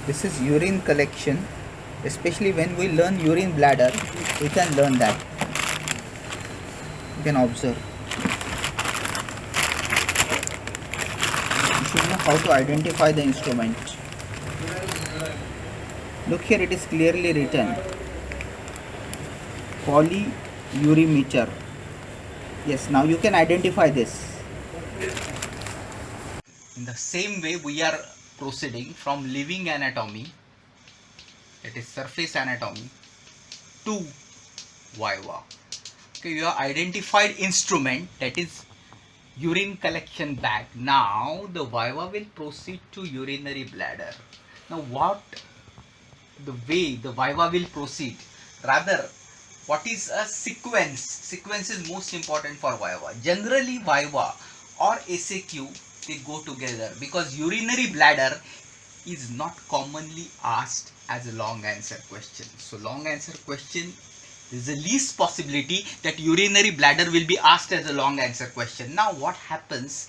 This is urine collection. Especially when we learn urine bladder, we can learn that. You can observe. You should know how to identify the instrument. Look here, it is clearly written polyurimeter. Yes, now you can identify this. In the same way, we are proceeding from living anatomy, that is surface anatomy, to viva. Okay, you have identified instrument, that is urine collection bag. Now the viva will proceed to urinary bladder. Now what the way the viva will proceed, rather what is a sequence is most important for viva. Generally viva or SAQ, they go together because urinary bladder is not commonly asked as a long answer question. So long answer question, there is the least possibility that urinary bladder will be asked as a long answer question. Now what happens?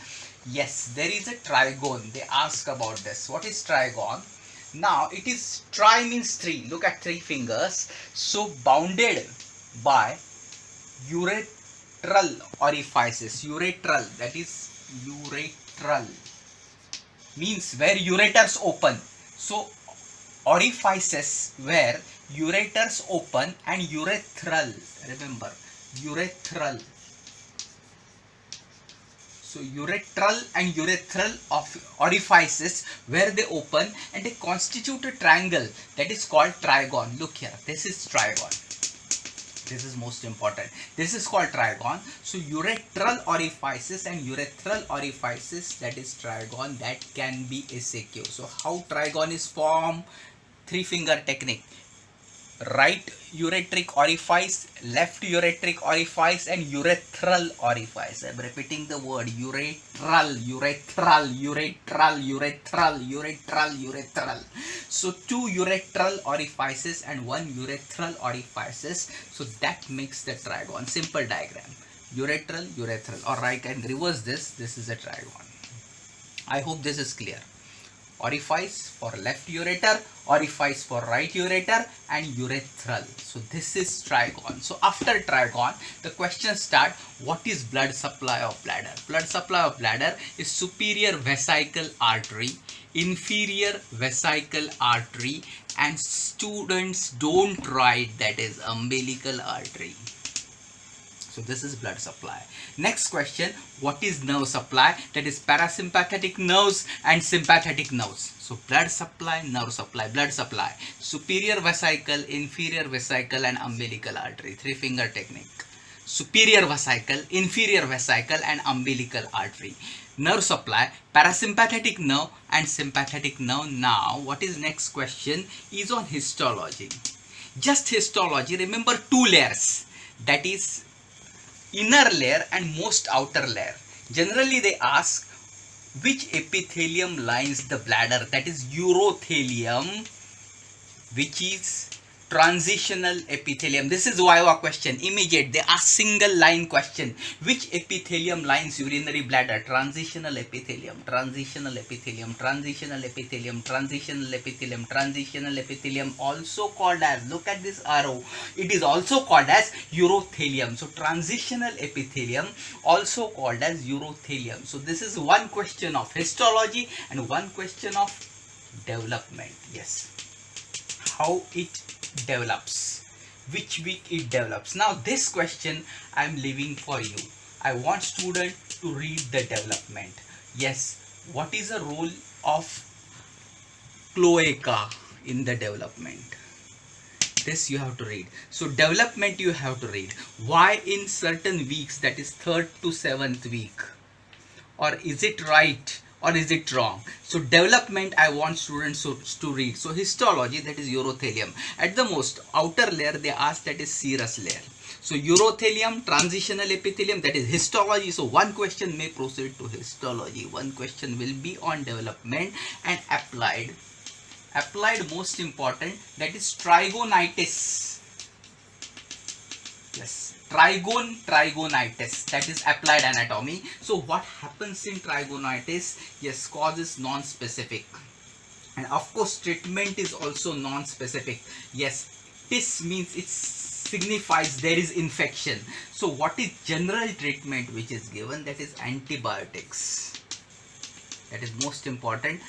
Yes, there is a trigon. They ask about this. What is trigon? Now it is, tri means three. Look at three fingers. So bounded by urethral orifices. Urethral, that is urethral, means where ureters open. So orifices where ureters open, and urethral, remember urethral. So urethral and urethral of orifices where they open and they constitute a triangle, that is called trigon. Look here, this is trigon. This is most important. This is called trigon. So urethral orifices and urethral orifices, that is trigon, that can be SAQ. So how trigon is formed? Three finger technique. Right ureteric orifice, left ureteric orifice, and urethral orifice. I am repeating the word urethral, urethral, urethral, urethral, urethral, urethral. So two urethral orifices and one urethral orifices. So that makes the trigon. Simple diagram. Urethral, urethral. Or I can reverse this. This is a trigon. I hope this is clear. Orifice for left ureter, orifice for right ureter, and urethral. So this is trigon. So after trigon, the questions start. What is blood supply of bladder? Blood supply of bladder is superior vesical artery, inferior vesical artery, and students don't write that is umbilical artery. So this is blood supply. Next question, what is nerve supply? That is parasympathetic nerves and sympathetic nerves. So blood supply, nerve supply, blood supply. Superior vesicle, inferior vesicle, and umbilical artery. Three finger technique. Superior vesicle, inferior vesicle, and umbilical artery. Nerve supply, parasympathetic nerve and sympathetic nerve. Now what is next question is on histology. Just histology, remember two layers, that is inner layer and most outer layer. Generally they ask which epithelium lines the bladder, that is urothelium, which is transitional epithelium. This is viva question, immediate. They ask single line question. Which epithelium lines urinary bladder? Transitional epithelium, transitional epithelium, transitional epithelium, transitional epithelium, transitional epithelium, also called as, look at this arrow, it is also called as urothelium. So transitional epithelium, also called as urothelium. So this is one question of histology and one question of development. Yes, how it develops, which week it develops. Now this question I am leaving for you. I want student to read the development. Yes, what is the role of cloaca in the development? This you have to read. So development you have to read. Why in certain weeks, that is 3rd to 7th week, or is it right or is it wrong? So development I want students to read. So histology, that is urothelium. At the most outer layer they ask, that is serous layer. So urothelium, transitional epithelium, that is histology. So one question may proceed to histology, one question will be on development, and applied. Applied most important, that is trigonitis. Yes, trigonitis, that is applied anatomy. So what happens in trigonitis? Yes, cause is non-specific. And of course, treatment is also non-specific. Yes, this means it signifies there is infection. So what is general treatment which is given? That is antibiotics. That is most important.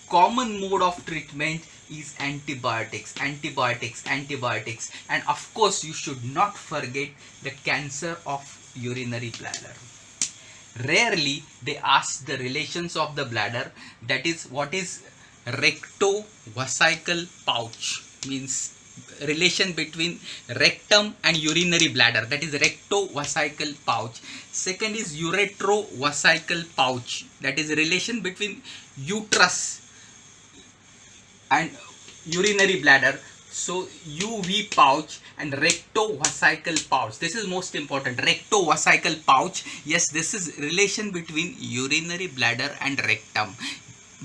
Common mode of treatment is antibiotics, antibiotics, antibiotics. And of course, you should not forget the cancer of urinary bladder. Rarely they ask the relations of the bladder, that is what is rectovesical pouch, means relation between rectum and urinary bladder, that is rectovesical pouch. Second is uretrovesical pouch, that is relation between uterus and urinary bladder. So UV pouch and rectovesical pouch. This is most important. Rectovesical pouch. Yes, this is relation between urinary bladder and rectum.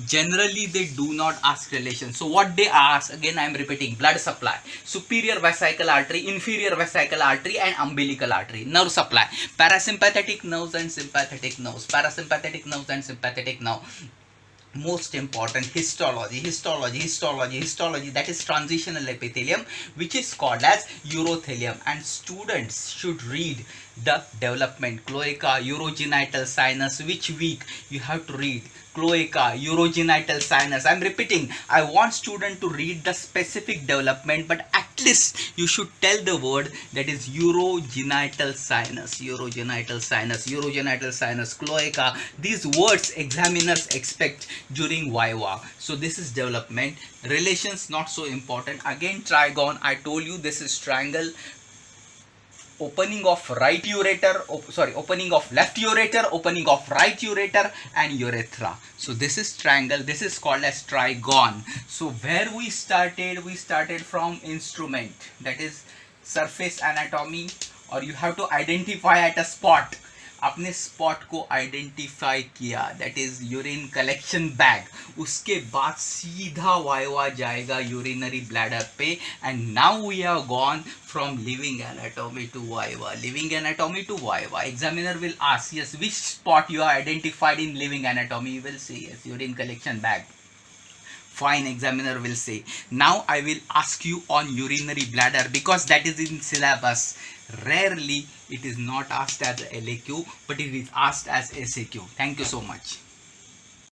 Generally they do not ask relation. So what they ask, again I am repeating, blood supply, superior vesical artery, inferior vesical artery and umbilical artery. Nerve supply, parasympathetic nerves and sympathetic nerves, parasympathetic nerves and sympathetic nerve. Most important, histology, that is transitional epithelium, which is called as urothelium. And students should read the development, cloaca, urogenital sinus. Which week you have to read cloaca, urogenital sinus. I'm repeating, I want student to read the specific development, but at least you should tell the word, that is urogenital sinus, urogenital sinus, urogenital sinus, cloaca. These words examiners expect during Viva. So this is development. Relations not so important. Again, trigon, I told you this is triangle. Opening of right ureter, opening of left ureter, opening of right ureter and urethra. So this is triangle. This is called as trigon. So where we started from instrument, that is surface anatomy, or you have to identify at a spot. आपने spot को identify किया, that is urine collection bag. उसके बाद सीधा viva जाएगा urinary bladder पे. And now we have gone from living anatomy to viva, living anatomy to viva. Examiner will ask, yes, which spot you are identified in living anatomy? You will say yes, urine collection bag. Fine, examiner will say. Now I will ask you on urinary bladder, because that is in syllabus. Rarely it is not asked as LAQ, but it is asked as SAQ. Thank you so much.